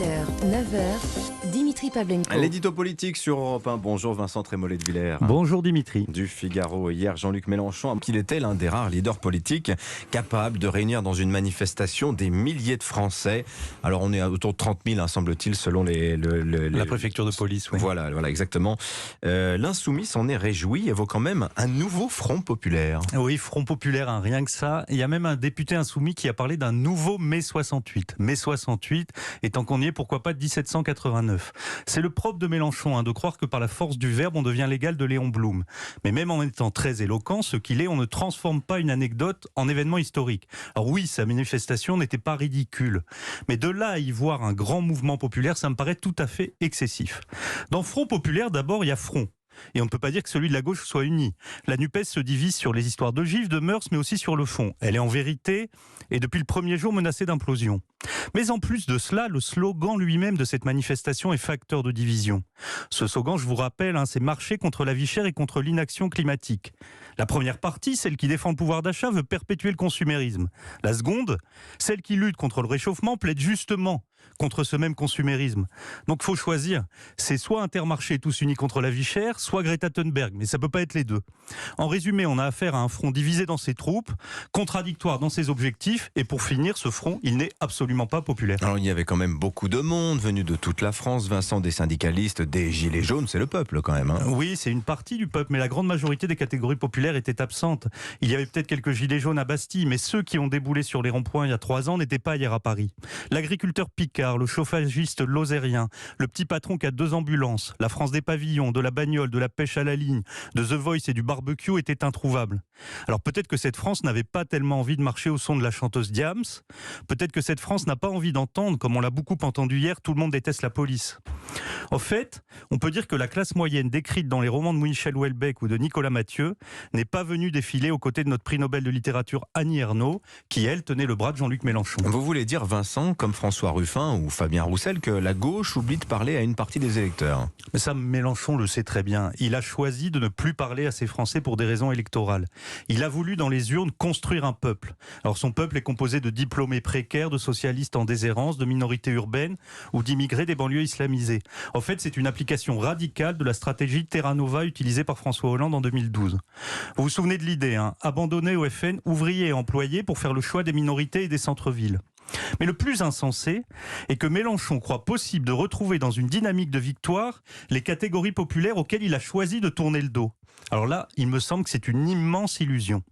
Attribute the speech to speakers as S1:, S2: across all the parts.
S1: 8h, 9h, Dimitri Pavlenko.
S2: L'édito politique sur Europe 1. Bonjour Vincent Trémollet de Villers.
S3: Bonjour Dimitri.
S2: Du Figaro. Hier, Jean-Luc Mélenchon, qu'il était l'un des rares leaders politiques capables de réunir dans une manifestation des milliers de Français. Alors on est autour de 30 000, semble-t-il, selon
S3: la préfecture de police. Oui.
S2: Voilà, exactement. L'Insoumis s'en est réjoui, évoquant même un nouveau front populaire.
S3: Oui, front populaire, rien que ça. Il y a même un député insoumis qui a parlé d'un nouveau mai 68. Mai 68, et tant qu'on y est, pourquoi pas 1789. C'est le propre de Mélenchon, de croire que par la force du verbe, on devient l'égal de Léon Blum. Mais même en étant très éloquent, ce qu'il est, on ne transforme pas une anecdote en événement historique. Alors oui, sa manifestation n'était pas ridicule. Mais de là à y voir un grand mouvement populaire, ça me paraît tout à fait excessif. Dans Front populaire, d'abord, il y a Front. Et on ne peut pas dire que celui de la gauche soit uni. La NUPES se divise sur les histoires de gifs, de mœurs, mais aussi sur le fond. Elle est en vérité, et depuis le premier jour, menacée d'implosion. Mais en plus de cela, le slogan lui-même de cette manifestation est facteur de division. Ce slogan, je vous rappelle, c'est marcher contre la vie chère et contre l'inaction climatique. La première partie, celle qui défend le pouvoir d'achat, veut perpétuer le consumérisme. La seconde, celle qui lutte contre le réchauffement, plaide justement contre ce même consumérisme. Donc il faut choisir. C'est soit Intermarché tous unis contre la vie chère, soit Greta Thunberg. Mais ça ne peut pas être les deux. En résumé, on a affaire à un front divisé dans ses troupes, contradictoire dans ses objectifs, et pour finir, ce front, il n'est absolument pas populaire.
S2: Alors il y avait quand même beaucoup de monde venu de toute la France, Vincent, des syndicalistes, des gilets jaunes, c'est le peuple quand même.
S3: Oui, c'est une partie du peuple, mais la grande majorité des catégories populaires étaient absentes. Il y avait peut-être quelques gilets jaunes à Bastille, mais ceux qui ont déboulé sur les ronds-points il y a 3 ans n'étaient pas hier à Paris. L'agriculteur Picard, le chauffagiste lozérien, le petit patron qui a 2 ambulances, la France des pavillons, de la bagnole, de la pêche à la ligne, de The Voice et du barbecue étaient introuvables. Alors peut-être que cette France n'avait pas tellement envie de marcher au son de la chanteuse Diams, peut-être que cette France n'a pas envie d'entendre, comme on l'a beaucoup entendu hier, tout le monde déteste la police. En fait, on peut dire que la classe moyenne décrite dans les romans de Michel Houellebecq ou de Nicolas Mathieu n'est pas venue défiler aux côtés de notre prix Nobel de littérature Annie Ernaux, qui elle tenait le bras de Jean-Luc Mélenchon.
S2: Vous voulez dire, Vincent, comme François Ruffin ou Fabien Roussel, que la gauche oublie de parler à une partie des électeurs?
S3: Mais ça, Mélenchon le sait très bien. Il a choisi de ne plus parler à ses Français pour des raisons électorales. Il a voulu, dans les urnes, construire un peuple. Alors son peuple est composé de diplômés précaires, de socialistes en déshérence, de minorités urbaines ou d'immigrés des banlieues islamisées. En fait, c'est une application radicale de la stratégie Terra Nova utilisée par François Hollande en 2012. Vous vous souvenez de l'idée, abandonner au FN ouvriers et employés pour faire le choix des minorités et des centres-villes. Mais le plus insensé est que Mélenchon croit possible de retrouver dans une dynamique de victoire les catégories populaires auxquelles il a choisi de tourner le dos. Alors là, il me semble que c'est une immense illusion.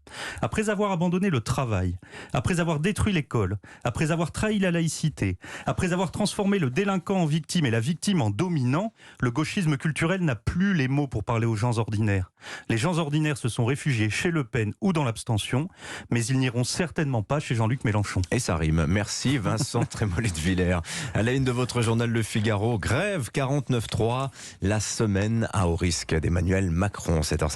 S3: Après avoir abandonné le travail, après avoir détruit l'école, après avoir trahi la laïcité, après avoir transformé le délinquant en victime et la victime en dominant, le gauchisme culturel n'a plus les mots pour parler aux gens ordinaires. Les gens ordinaires se sont réfugiés chez Le Pen ou dans l'abstention, mais ils n'iront certainement pas chez Jean-Luc Mélenchon.
S2: Et ça rime. Merci Vincent Trémollet de Villers. À la une de votre journal Le Figaro, grève 49.3, la semaine à haut risque d'Emmanuel Macron, 7h56.